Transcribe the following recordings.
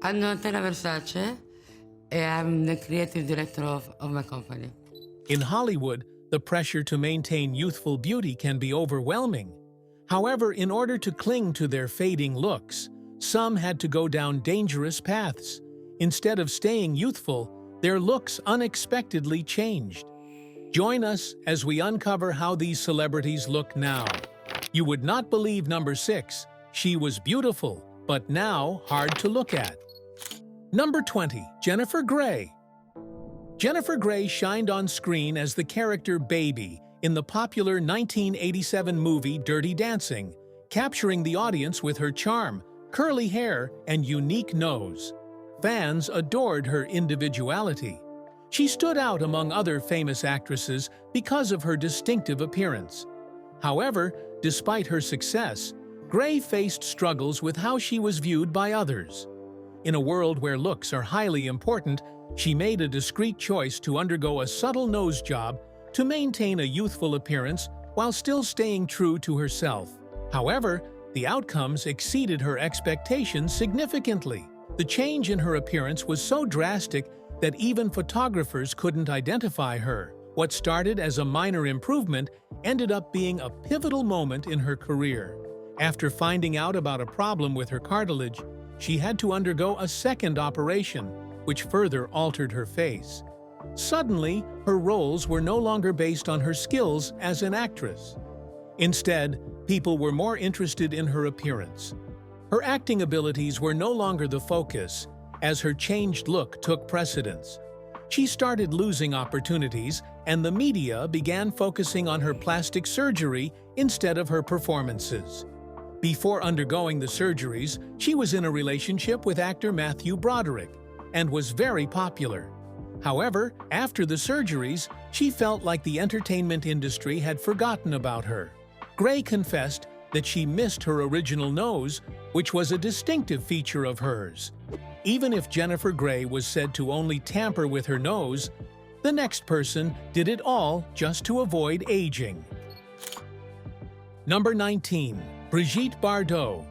I'm Donatella Versace, and I'm the creative director of my company. In Hollywood, the pressure to maintain youthful beauty can be overwhelming. However, in order to cling to their fading looks, some had to go down dangerous paths. Instead of staying youthful, their looks unexpectedly changed. Join us as we uncover how these celebrities look now. You would not believe number 6. She was beautiful, but now hard to look at. Number 20. Jennifer Grey. Jennifer Grey shined on screen as the character Baby in the popular 1987 movie Dirty Dancing, capturing the audience with her charm, curly hair, and unique nose. Fans adored her individuality. She stood out among other famous actresses because of her distinctive appearance. However, despite her success, Grey faced struggles with how she was viewed by others. In a world where looks are highly important, she made a discreet choice to undergo a subtle nose job to maintain a youthful appearance while still staying true to herself. However, the outcomes exceeded her expectations significantly. The change in her appearance was so drastic that even photographers couldn't identify her. What started as a minor improvement ended up being a pivotal moment in her career. After finding out about a problem with her cartilage, she had to undergo a second operation, which further altered her face. Suddenly, her roles were no longer based on her skills as an actress. Instead, people were more interested in her appearance. Her acting abilities were no longer the focus, as her changed look took precedence. She started losing opportunities, and the media began focusing on her plastic surgery instead of her performances. Before undergoing the surgeries, she was in a relationship with actor Matthew Broderick and was very popular. However, after the surgeries, she felt like the entertainment industry had forgotten about her. Grey confessed that she missed her original nose, which was a distinctive feature of hers. Even if Jennifer Grey was said to only tamper with her nose, the next person did it all just to avoid aging. Number 19. Brigitte Bardot.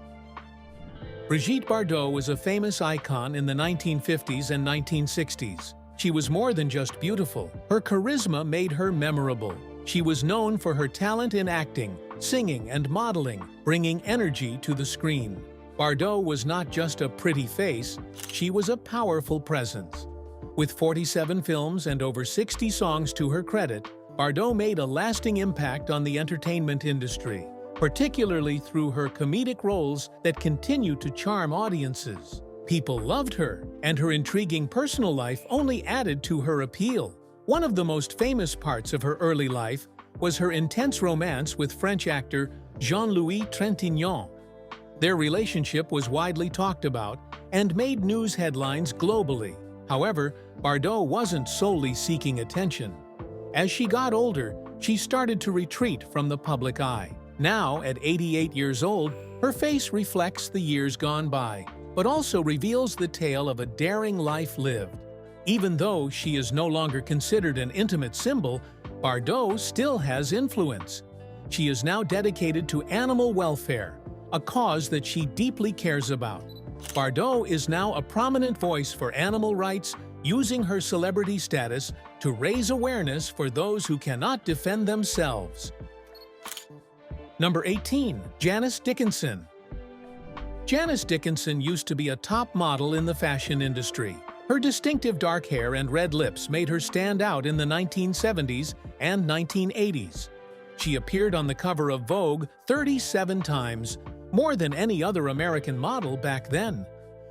Brigitte Bardot was a famous icon in the 1950s and 1960s. She was more than just beautiful. Her charisma made her memorable. She was known for her talent in acting, singing, and modeling, bringing energy to the screen. Bardot was not just a pretty face, she was a powerful presence. With 47 films and over 60 songs to her credit, Bardot made a lasting impact on the entertainment industry, particularly through her comedic roles that continue to charm audiences. People loved her, and her intriguing personal life only added to her appeal. One of the most famous parts of her early life was her intense romance with French actor Jean-Louis Trintignant. Their relationship was widely talked about and made news headlines globally. However, Bardot wasn't solely seeking attention. As she got older, she started to retreat from the public eye. Now, at 88 years old, her face reflects the years gone by, but also reveals the tale of a daring life lived. Even though she is no longer considered an intimate symbol, Bardot still has influence. She is now dedicated to animal welfare, a cause that she deeply cares about. Bardot is now a prominent voice for animal rights, using her celebrity status to raise awareness for those who cannot defend themselves. Number 18. Janice Dickinson. Janice Dickinson used to be a top model in the fashion industry. Her distinctive dark hair and red lips made her stand out in the 1970s and 1980s. She appeared on the cover of Vogue 37 times, more than any other American model back then.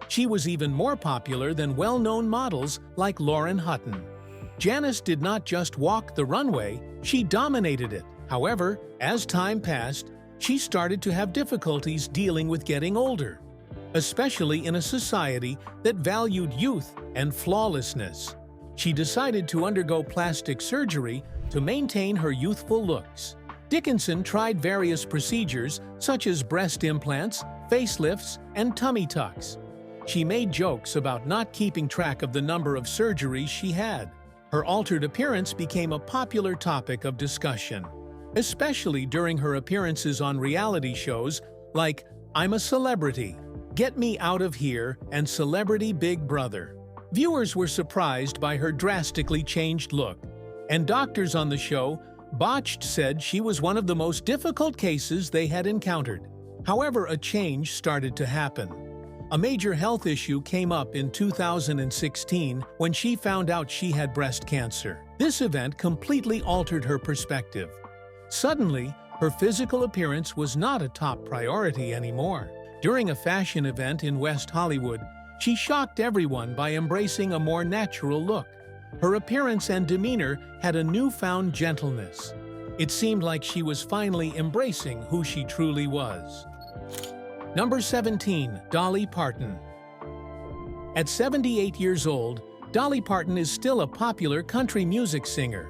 She was even more popular than well-known models like Lauren Hutton. Janice did not just walk the runway, she dominated it. However, as time passed, she started to have difficulties dealing with getting older, especially in a society that valued youth and flawlessness. She decided to undergo plastic surgery to maintain her youthful looks. Dickinson tried various procedures such as breast implants, facelifts, and tummy tucks. She made jokes about not keeping track of the number of surgeries she had. Her altered appearance became a popular topic of discussion, especially during her appearances on reality shows like I'm a Celebrity. Get Me Out of Here, and Celebrity Big Brother. Viewers were surprised by her drastically changed look, and doctors on the show botched said she was one of the most difficult cases they had encountered. However, a change started to happen. A major health issue came up in 2016 when she found out she had breast cancer. This event completely altered her perspective. Suddenly, her physical appearance was not a top priority anymore. During a fashion event in West Hollywood, she shocked everyone by embracing a more natural look. Her appearance and demeanor had a newfound gentleness. It seemed like she was finally embracing who she truly was. Number 17. Dolly Parton. At 78 years old, Dolly Parton is still a popular country music singer.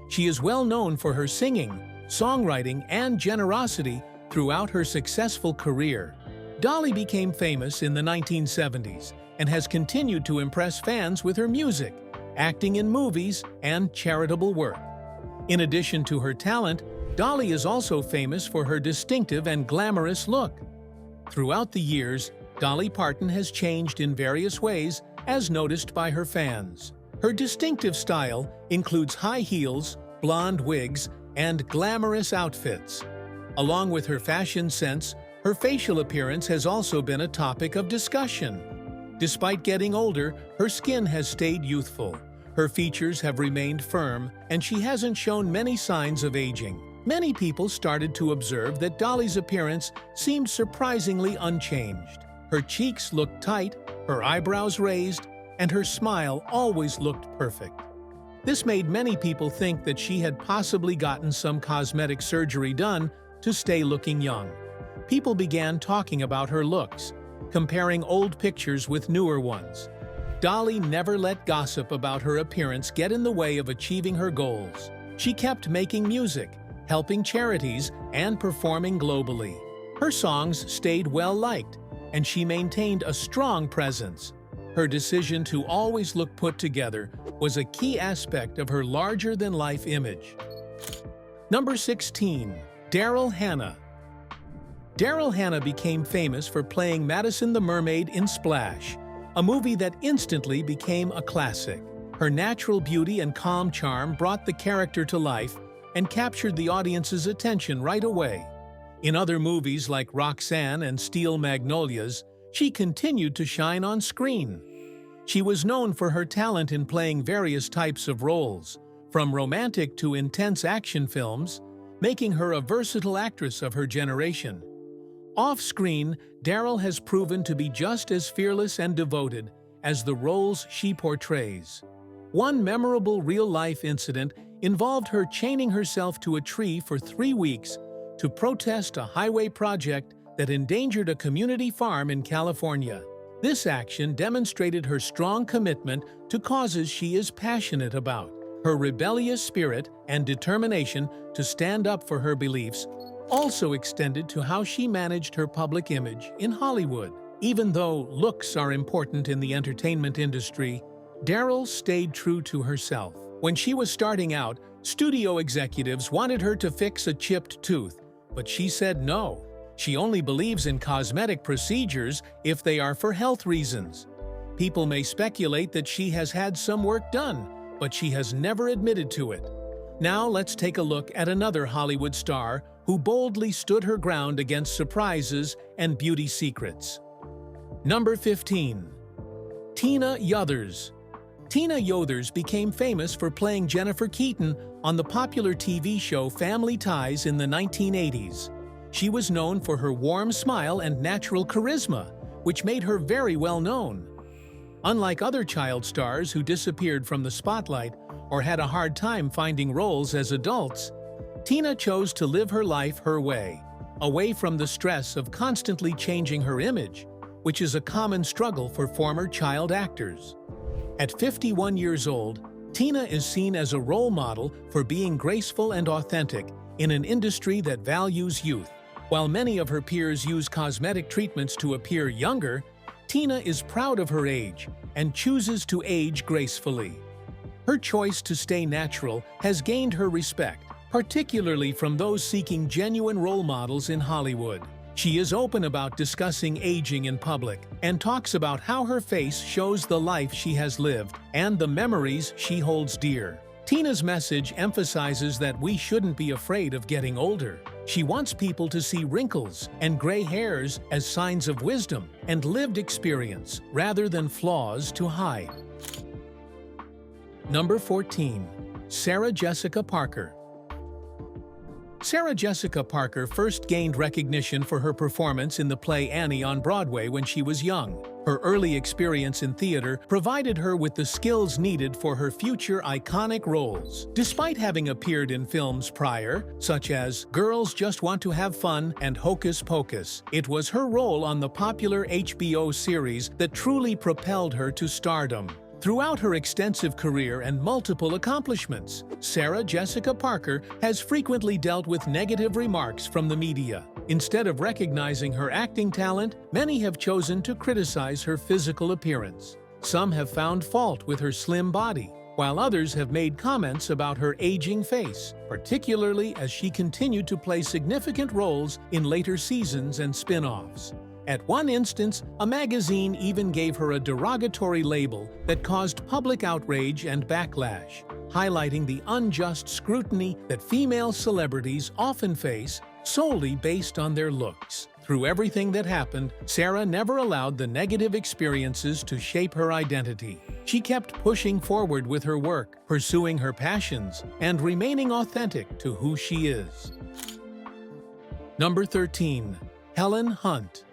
She is well known for her singing, songwriting, and generosity throughout her successful career. Dolly became famous in the 1970s and has continued to impress fans with her music, acting in movies, and charitable work. In addition to her talent, Dolly is also famous for her distinctive and glamorous look. Throughout the years, Dolly Parton has changed in various ways as noticed by her fans. Her distinctive style includes high heels, blonde wigs, and glamorous outfits. Along with her fashion sense, her facial appearance has also been a topic of discussion. Despite getting older, her skin has stayed youthful. Her features have remained firm, and she hasn't shown many signs of aging. Many people started to observe that Dolly's appearance seemed surprisingly unchanged. Her cheeks looked tight, her eyebrows raised, and her smile always looked perfect. This made many people think that she had possibly gotten some cosmetic surgery done to stay looking young. People began talking about her looks, comparing old pictures with newer ones. Dolly never let gossip about her appearance get in the way of achieving her goals. She kept making music, helping charities, and performing globally. Her songs stayed well-liked, and she maintained a strong presence. Her decision to always look put together was a key aspect of her larger-than-life image. Number 16. Daryl Hannah. Daryl Hannah became famous for playing Madison the Mermaid in Splash, a movie that instantly became a classic. Her natural beauty and calm charm brought the character to life and captured the audience's attention right away. In other movies like Roxanne and Steel Magnolias, she continued to shine on screen. She was known for her talent in playing various types of roles, from romantic to intense action films, making her a versatile actress of her generation. Off-screen, Daryl has proven to be just as fearless and devoted as the roles she portrays. One memorable real-life incident involved her chaining herself to a tree for 3 weeks to protest a highway project that endangered a community farm in California. This action demonstrated her strong commitment to causes she is passionate about. Her rebellious spirit and determination to stand up for her beliefs also extended to how she managed her public image in Hollywood. Even though looks are important in the entertainment industry, Daryl stayed true to herself. When she was starting out, studio executives wanted her to fix a chipped tooth, but she said no. She only believes in cosmetic procedures if they are for health reasons. People may speculate that she has had some work done, but she has never admitted to it. Now let's take a look at another Hollywood star who boldly stood her ground against surprises and beauty secrets. Number 15. Tina Yothers. Tina Yothers became famous for playing Jennifer Keaton on the popular TV show Family Ties in the 1980s. She was known for her warm smile and natural charisma, which made her very well known. Unlike other child stars who disappeared from the spotlight or had a hard time finding roles as adults, Tina chose to live her life her way, away from the stress of constantly changing her image, which is a common struggle for former child actors. At 51 years old, Tina is seen as a role model for being graceful and authentic in an industry that values youth. While many of her peers use cosmetic treatments to appear younger, Tina is proud of her age and chooses to age gracefully. Her choice to stay natural has gained her respect, particularly from those seeking genuine role models in Hollywood. She is open about discussing aging in public and talks about how her face shows the life she has lived and the memories she holds dear. Tina's message emphasizes that we shouldn't be afraid of getting older. She wants people to see wrinkles and gray hairs as signs of wisdom and lived experience rather than flaws to hide. Number 14. Sarah Jessica Parker. Sarah Jessica Parker first gained recognition for her performance in the play Annie on Broadway when she was young. Her early experience in theater provided her with the skills needed for her future iconic roles. Despite having appeared in films prior, such as Girls Just Want to Have Fun and Hocus Pocus, it was her role on the popular HBO series that truly propelled her to stardom. Throughout her extensive career and multiple accomplishments, Sarah Jessica Parker has frequently dealt with negative remarks from the media. Instead of recognizing her acting talent, many have chosen to criticize her physical appearance. Some have found fault with her slim body, while others have made comments about her aging face, particularly as she continued to play significant roles in later seasons and spin-offs. At one instance, a magazine even gave her a derogatory label that caused public outrage and backlash, highlighting the unjust scrutiny that female celebrities often face solely based on their looks. Through everything that happened, Sarah never allowed the negative experiences to shape her identity. She kept pushing forward with her work, pursuing her passions, and remaining authentic to who she is. Number 13. Helen Hunt.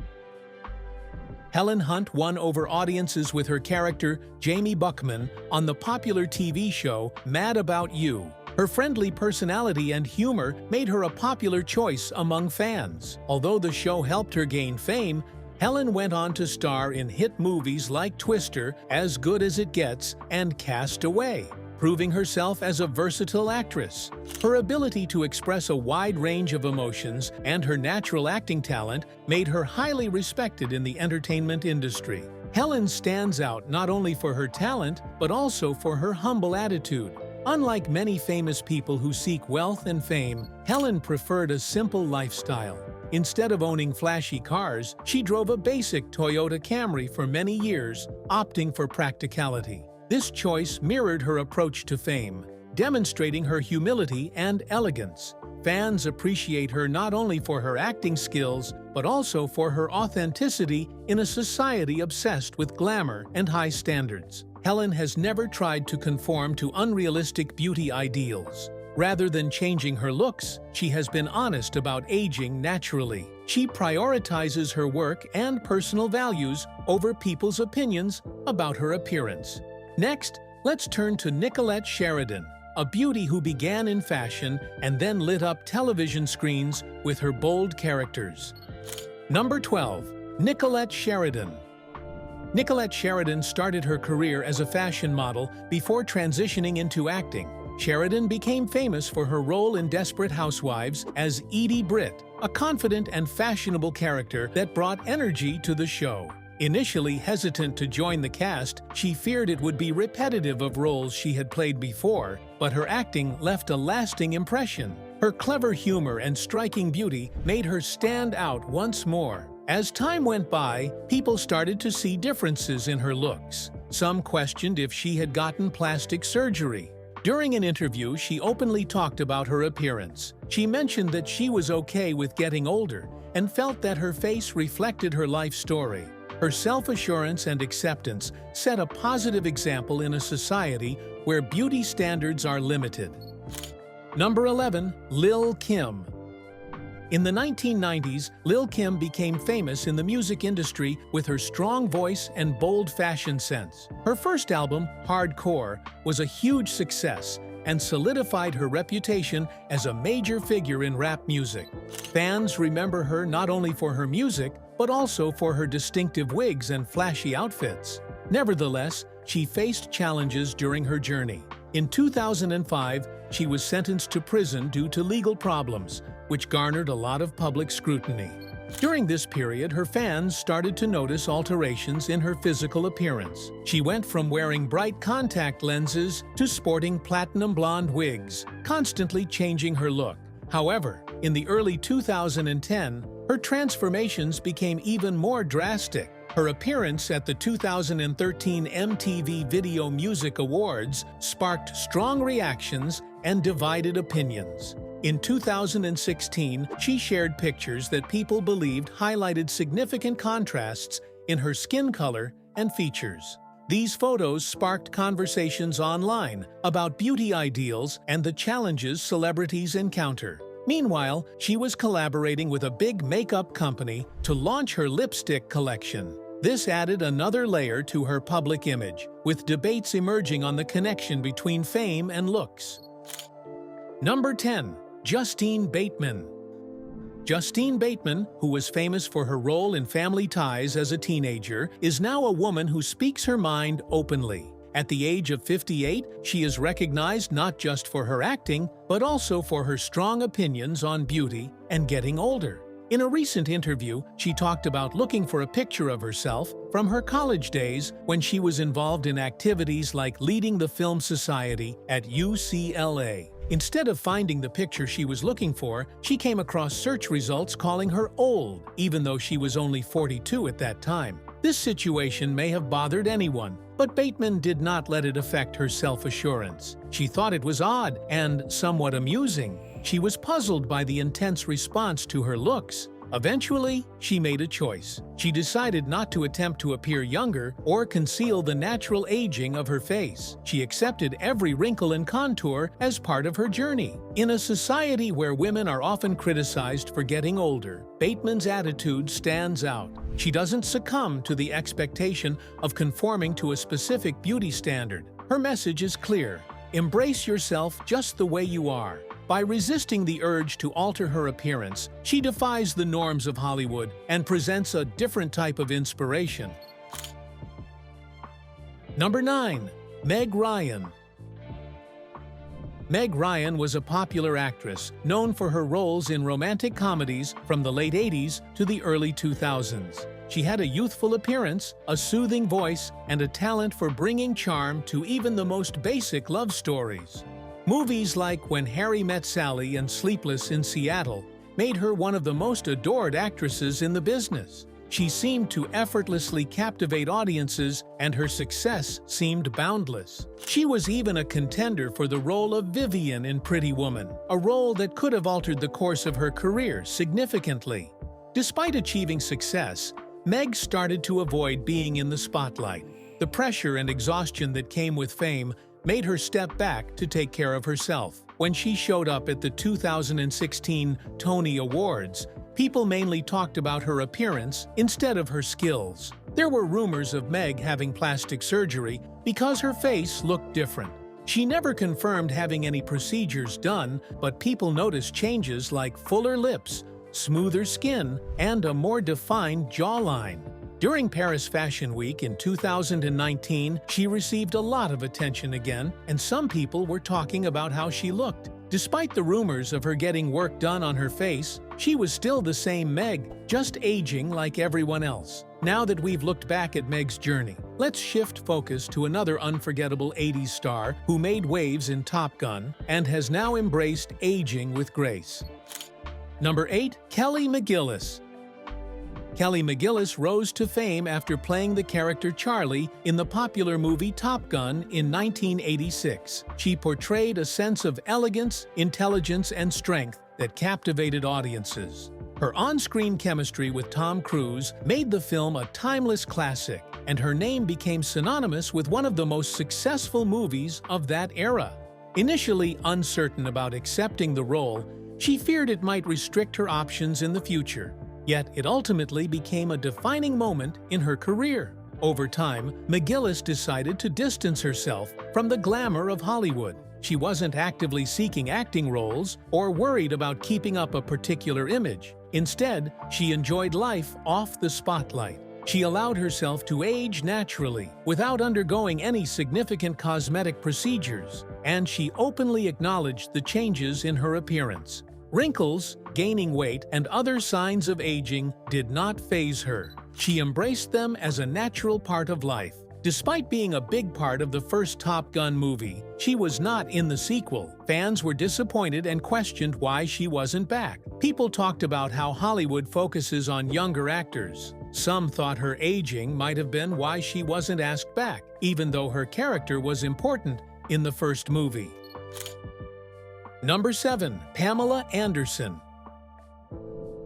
Helen Hunt won over audiences with her character, Jamie Buckman, on the popular TV show Mad About You. Her friendly personality and humor made her a popular choice among fans. Although the show helped her gain fame, Helen went on to star in hit movies like Twister, As Good as It Gets, and Cast Away, proving herself as a versatile actress. Her ability to express a wide range of emotions and her natural acting talent made her highly respected in the entertainment industry. Helen stands out not only for her talent, but also for her humble attitude. Unlike many famous people who seek wealth and fame, Helen preferred a simple lifestyle. Instead of owning flashy cars, she drove a basic Toyota Camry for many years, opting for practicality. This choice mirrored her approach to fame, demonstrating her humility and elegance. Fans appreciate her not only for her acting skills, but also for her authenticity in a society obsessed with glamour and high standards. Helen has never tried to conform to unrealistic beauty ideals. Rather than changing her looks, she has been honest about aging naturally. She prioritizes her work and personal values over people's opinions about her appearance. Next, let's turn to Nicolette Sheridan, a beauty who began in fashion and then lit up television screens with her bold characters. Number 12. Nicolette Sheridan. Nicolette Sheridan started her career as a fashion model before transitioning into acting. Sheridan became famous for her role in Desperate Housewives as Edie Britt, a confident and fashionable character that brought energy to the show. Initially hesitant to join the cast, she feared it would be repetitive of roles she had played before, but her acting left a lasting impression. Her clever humor and striking beauty made her stand out once more. As time went by, people started to see differences in her looks. Some questioned if she had gotten plastic surgery. During an interview, she openly talked about her appearance. She mentioned that she was okay with getting older and felt that her face reflected her life story. Her self-assurance and acceptance set a positive example in a society where beauty standards are limited. Number 11. Lil' Kim. In the 1990s, Lil' Kim became famous in the music industry with her strong voice and bold fashion sense. Her first album, Hardcore, was a huge success and solidified her reputation as a major figure in rap music. Fans remember her not only for her music, but also for her distinctive wigs and flashy outfits. Nevertheless, she faced challenges during her journey. In 2005, she was sentenced to prison due to legal problems, which garnered a lot of public scrutiny. During this period, her fans started to notice alterations in her physical appearance. She went from wearing bright contact lenses to sporting platinum blonde wigs, constantly changing her look. However, in the early 2010, her transformations became even more drastic. Her appearance at the 2013 MTV Video Music Awards sparked strong reactions and divided opinions. In 2016, she shared pictures that people believed highlighted significant contrasts in her skin color and features. These photos sparked conversations online about beauty ideals and the challenges celebrities encounter. Meanwhile, she was collaborating with a big makeup company to launch her lipstick collection. This added another layer to her public image, with debates emerging on the connection between fame and looks. Number 10. Justine Bateman. Justine Bateman, who was famous for her role in Family Ties as a teenager, is now a woman who speaks her mind openly. At the age of 58, she is recognized not just for her acting, but also for her strong opinions on beauty and getting older. In a recent interview, she talked about looking for a picture of herself from her college days when she was involved in activities like leading the Film Society at UCLA. Instead of finding the picture she was looking for, she came across search results calling her old, even though she was only 42 at that time. This situation may have bothered anyone, but Bateman did not let it affect her self-assurance. She thought it was odd and somewhat amusing. She was puzzled by the intense response to her looks. Eventually, she made a choice. She decided not to attempt to appear younger or conceal the natural aging of her face. She accepted every wrinkle and contour as part of her journey. In a society where women are often criticized for getting older, Bateman's attitude stands out. She doesn't succumb to the expectation of conforming to a specific beauty standard. Her message is clear: embrace yourself just the way you are. By resisting the urge to alter her appearance, she defies the norms of Hollywood and presents a different type of inspiration. Number 9. Meg Ryan. Meg Ryan was a popular actress known for her roles in romantic comedies from the late 80s to the early 2000s. She had a youthful appearance, a soothing voice, and a talent for bringing charm to even the most basic love stories. Movies like When Harry Met Sally and Sleepless in Seattle made her one of the most adored actresses in the business. She seemed to effortlessly captivate audiences, and her success seemed boundless. She was even a contender for the role of Vivian in Pretty Woman, a role that could have altered the course of her career significantly. Despite achieving success, Meg started to avoid being in the spotlight. The pressure and exhaustion that came with fame made her step back to take care of herself. When she showed up at the 2016 Tony Awards, people mainly talked about her appearance instead of her skills. There were rumors of Meg having plastic surgery because her face looked different. She never confirmed having any procedures done, but people noticed changes like fuller lips, smoother skin, and a more defined jawline. During Paris Fashion Week in 2019, she received a lot of attention again, and some people were talking about how she looked. Despite the rumors of her getting work done on her face, she was still the same Meg, just aging like everyone else. Now that we've looked back at Meg's journey, let's shift focus to another unforgettable 80s star who made waves in Top Gun and has now embraced aging with grace. Number 8. Kelly McGillis. Kelly McGillis rose to fame after playing the character Charlie in the popular movie Top Gun in 1986. She portrayed a sense of elegance, intelligence, and strength that captivated audiences. Her on-screen chemistry with Tom Cruise made the film a timeless classic, and her name became synonymous with one of the most successful movies of that era. Initially uncertain about accepting the role, she feared it might restrict her options in the future. Yet it ultimately became a defining moment in her career. Over time, McGillis decided to distance herself from the glamour of Hollywood. She wasn't actively seeking acting roles or worried about keeping up a particular image. Instead, she enjoyed life off the spotlight. She allowed herself to age naturally, without undergoing any significant cosmetic procedures, and she openly acknowledged the changes in her appearance. Wrinkles, gaining weight, and other signs of aging did not faze her. She embraced them as a natural part of life. Despite being a big part of the first Top Gun movie, she was not in the sequel. Fans were disappointed and questioned why she wasn't back. People talked about how Hollywood focuses on younger actors. Some thought her aging might have been why she wasn't asked back, even though her character was important in the first movie. Number 7. Pamela Anderson.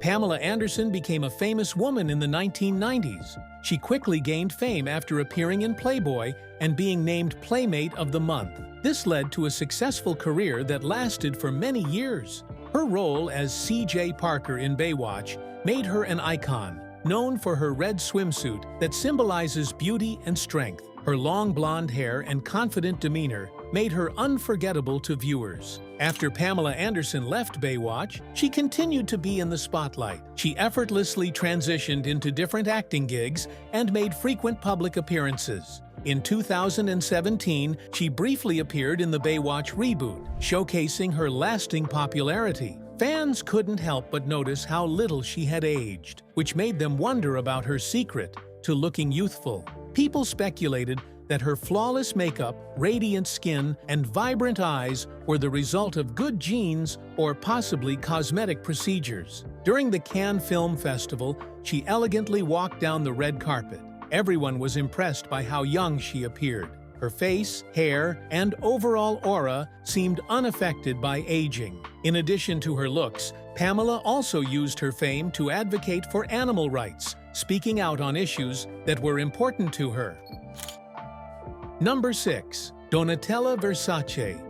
Pamela Anderson became a famous woman in the 1990s. She quickly gained fame after appearing in Playboy and being named Playmate of the Month. This led to a successful career that lasted for many years. Her role as C.J. Parker in Baywatch made her an icon, known for her red swimsuit that symbolizes beauty and strength. Her long blonde hair and confident demeanor made her unforgettable to viewers. After Pamela Anderson left Baywatch, she continued to be in the spotlight. She effortlessly transitioned into different acting gigs and made frequent public appearances. In 2017, she briefly appeared in the Baywatch reboot, showcasing her lasting popularity. Fans couldn't help but notice how little she had aged, which made them wonder about her secret to looking youthful. People speculated that her flawless makeup, radiant skin, and vibrant eyes were the result of good genes or possibly cosmetic procedures. During the Cannes Film Festival, she elegantly walked down the red carpet. Everyone was impressed by how young she appeared. Her face, hair, and overall aura seemed unaffected by aging. In addition to her looks, Pamela also used her fame to advocate for animal rights, speaking out on issues that were important to her. Number 6. Donatella Versace.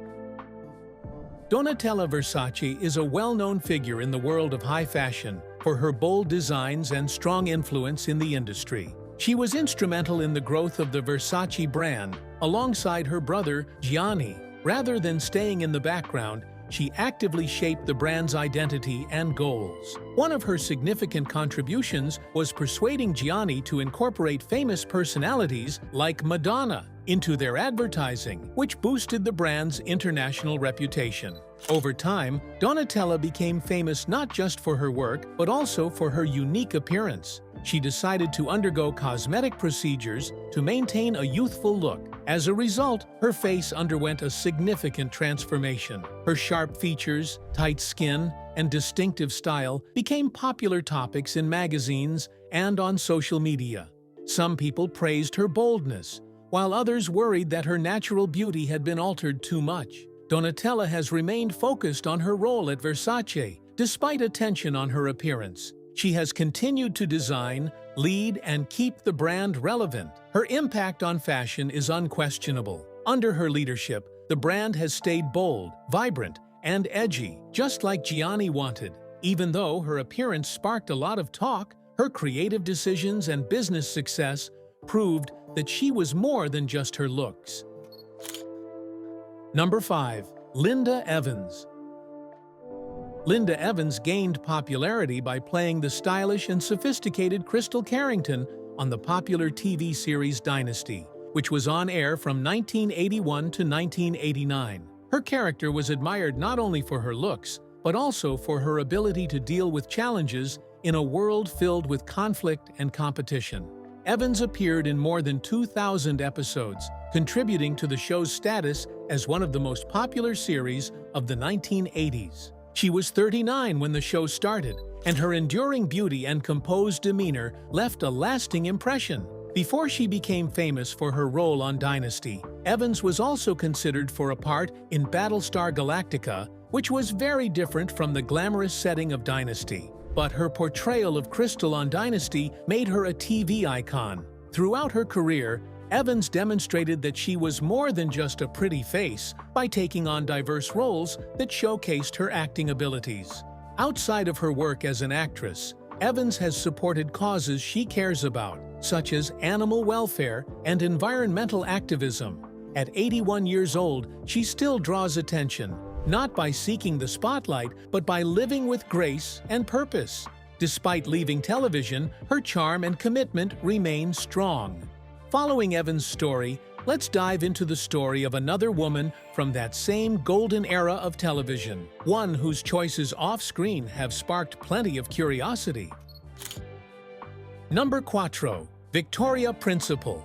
Donatella Versace is a well-known figure in the world of high fashion for her bold designs and strong influence in the industry. She was instrumental in the growth of the Versace brand, alongside her brother, Gianni. Rather than staying in the background, she actively shaped the brand's identity and goals. One of her significant contributions was persuading Gianni to incorporate famous personalities like Madonna into their advertising, which boosted the brand's international reputation. Over time, Donatella became famous not just for her work, but also for her unique appearance. She decided to undergo cosmetic procedures to maintain a youthful look. As a result, her face underwent a significant transformation. Her sharp features, tight skin, and distinctive style became popular topics in magazines and on social media. Some people praised her boldness, while others worried that her natural beauty had been altered too much. Donatella has remained focused on her role at Versace, despite attention on her appearance. She has continued to design, lead, and keep the brand relevant. Her impact on fashion is unquestionable. Under her leadership, the brand has stayed bold, vibrant, and edgy, just like Gianni wanted. Even though her appearance sparked a lot of talk, her creative decisions and business success proved that she was more than just her looks. Number 5. Linda Evans. Linda Evans gained popularity by playing the stylish and sophisticated Crystal Carrington on the popular TV series Dynasty, which was on air from 1981 to 1989. Her character was admired not only for her looks, but also for her ability to deal with challenges in a world filled with conflict and competition. Evans appeared in more than 2,000 episodes, contributing to the show's status as one of the most popular series of the 1980s. She was 39 when the show started, and her enduring beauty and composed demeanor left a lasting impression. Before she became famous for her role on Dynasty, Evans was also considered for a part in Battlestar Galactica, which was very different from the glamorous setting of Dynasty. But her portrayal of Crystal on Dynasty made her a TV icon. Throughout her career, Evans demonstrated that she was more than just a pretty face by taking on diverse roles that showcased her acting abilities. Outside of her work as an actress, Evans has supported causes she cares about, such as animal welfare and environmental activism. At 81 years old, she still draws attention, not by seeking the spotlight, but by living with grace and purpose. Despite leaving television, her charm and commitment remain strong. Following Evans' story, let's dive into the story of another woman from that same golden era of television, one whose choices off-screen have sparked plenty of curiosity. Number 4. Victoria Principal.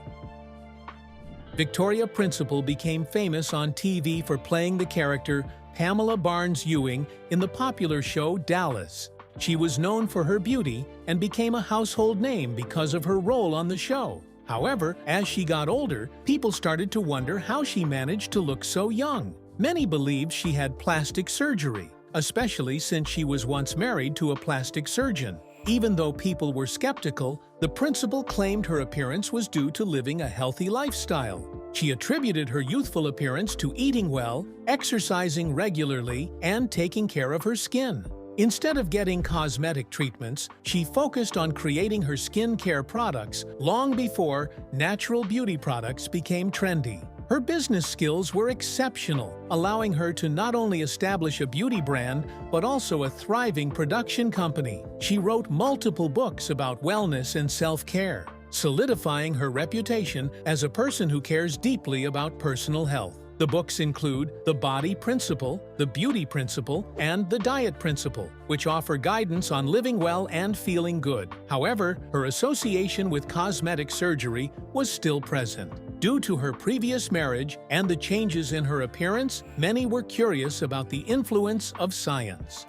Victoria Principal became famous on TV for playing the character Pamela Barnes Ewing in the popular show Dallas. She was known for her beauty and became a household name because of her role on the show. However, as she got older, people started to wonder how she managed to look so young. Many believed she had plastic surgery, especially since she was once married to a plastic surgeon. Even though people were skeptical, the principal claimed her appearance was due to living a healthy lifestyle. She attributed her youthful appearance to eating well, exercising regularly, and taking care of her skin. Instead of getting cosmetic treatments, she focused on creating her skincare products long before natural beauty products became trendy. Her business skills were exceptional, allowing her to not only establish a beauty brand, but also a thriving production company. She wrote multiple books about wellness and self-care, solidifying her reputation as a person who cares deeply about personal health. The books include The Body Principle, The Beauty Principle, and The Diet Principle, which offer guidance on living well and feeling good. However, her association with cosmetic surgery was still present. Due to her previous marriage and the changes in her appearance, many were curious about the influence of science.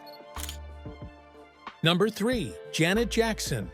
Number 3. Janet Jackson.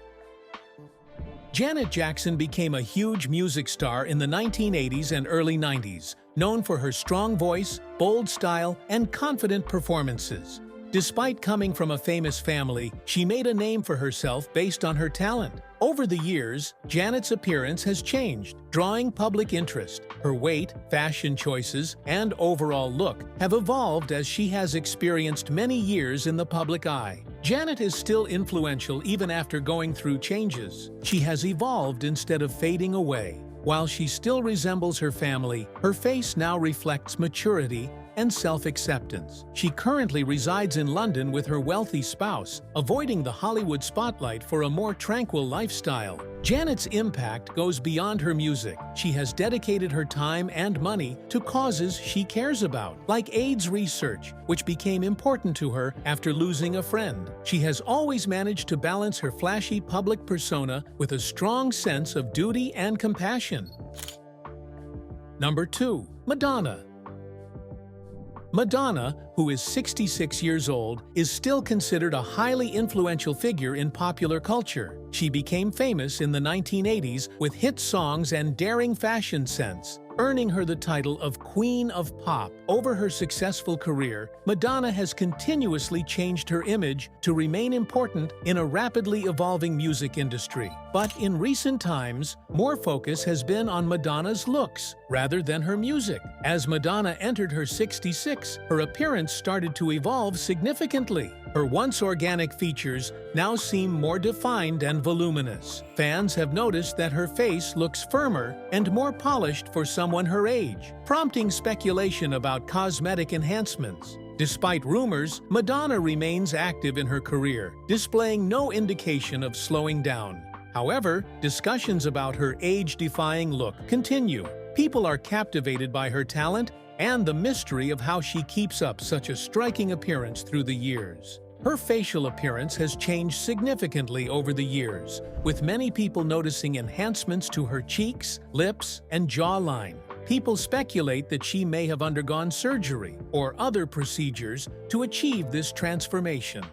Janet Jackson became a huge music star in the 1980s and early 90s, known for her strong voice, bold style, and confident performances. Despite coming from a famous family, she made a name for herself based on her talent. Over the years, Janet's appearance has changed, drawing public interest. Her weight, fashion choices, and overall look have evolved as she has experienced many years in the public eye. Janet is still influential even after going through changes. She has evolved instead of fading away. While she still resembles her family, her face now reflects maturity and self-acceptance. She currently resides in London with her wealthy spouse, avoiding the Hollywood spotlight for a more tranquil lifestyle. Janet's impact goes beyond her music. She has dedicated her time and money to causes she cares about, like AIDS research, which became important to her after losing a friend. She has always managed to balance her flashy public persona with a strong sense of duty and compassion. Number 2. Madonna. Madonna, who is 66 years old, is still considered a highly influential figure in popular culture. She became famous in the 1980s with hit songs and daring fashion sense, earning her the title of Queen of Pop. Over her successful career, Madonna has continuously changed her image to remain important in a rapidly evolving music industry. But in recent times, more focus has been on Madonna's looks rather than her music. As Madonna entered her 66, her appearance started to evolve significantly. Her once organic features now seem more defined and voluminous. Fans have noticed that her face looks firmer and more polished for someone her age, prompting speculation about cosmetic enhancements. Despite rumors, Madonna remains active in her career, displaying no indication of slowing down. However, discussions about her age-defying look continue. People are captivated by her talent and the mystery of how she keeps up such a striking appearance through the years. Her facial appearance has changed significantly over the years, with many people noticing enhancements to her cheeks, lips, and jawline. People speculate that she may have undergone surgery or other procedures to achieve this transformation.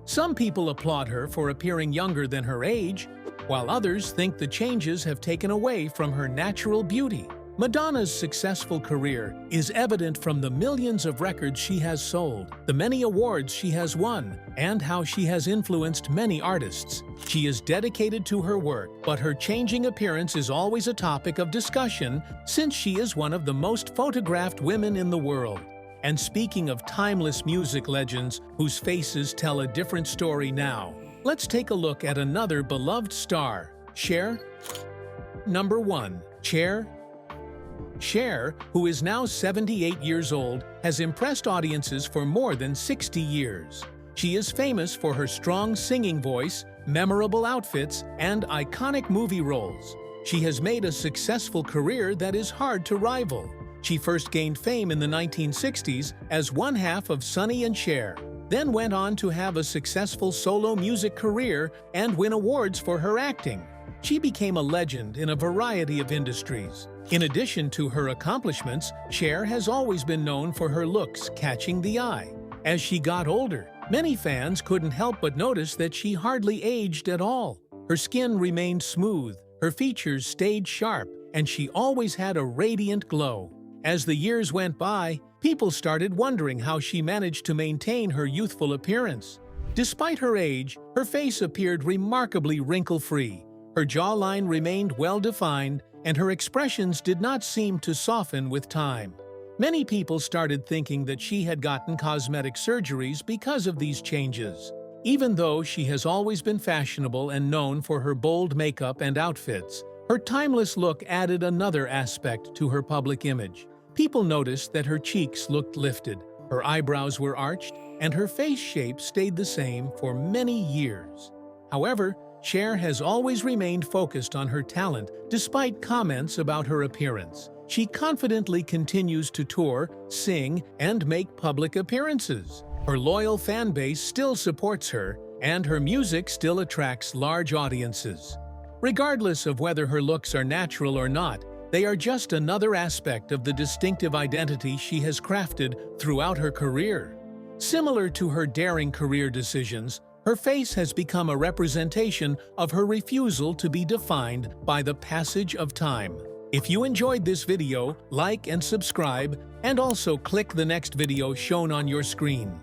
Some people applaud her for appearing younger than her age, while others think the changes have taken away from her natural beauty. Madonna's successful career is evident from the millions of records she has sold, the many awards she has won, and how she has influenced many artists. She is dedicated to her work, but her changing appearance is always a topic of discussion since she is one of the most photographed women in the world. And speaking of timeless music legends whose faces tell a different story now, let's take a look at another beloved star, Cher. Number 1. Cher, who is now 78 years old, has impressed audiences for more than 60 years. She is famous for her strong singing voice, memorable outfits, and iconic movie roles. She has made a successful career that is hard to rival. She first gained fame in the 1960s as one half of Sonny and Cher, then went on to have a successful solo music career and win awards for her acting. She became a legend in a variety of industries. In addition to her accomplishments, Cher has always been known for her looks catching the eye. As she got older, many fans couldn't help but notice that she hardly aged at all. Her skin remained smooth, her features stayed sharp, and she always had a radiant glow. As the years went by, people started wondering how she managed to maintain her youthful appearance. Despite her age, her face appeared remarkably wrinkle-free. Her jawline remained well-defined, and her expressions did not seem to soften with time. Many people started thinking that she had gotten cosmetic surgeries because of these changes. Even though she has always been fashionable and known for her bold makeup and outfits, her timeless look added another aspect to her public image. People noticed that her cheeks looked lifted, her eyebrows were arched, and her face shape stayed the same for many years. However, Cher has always remained focused on her talent despite comments about her appearance. She confidently continues to tour, sing, and make public appearances. Her loyal fan base still supports her, and her music still attracts large audiences. Regardless of whether her looks are natural or not, they are just another aspect of the distinctive identity she has crafted throughout her career. Similar to her daring career decisions, her face has become a representation of her refusal to be defined by the passage of time. If you enjoyed this video, like and subscribe, and also click the next video shown on your screen.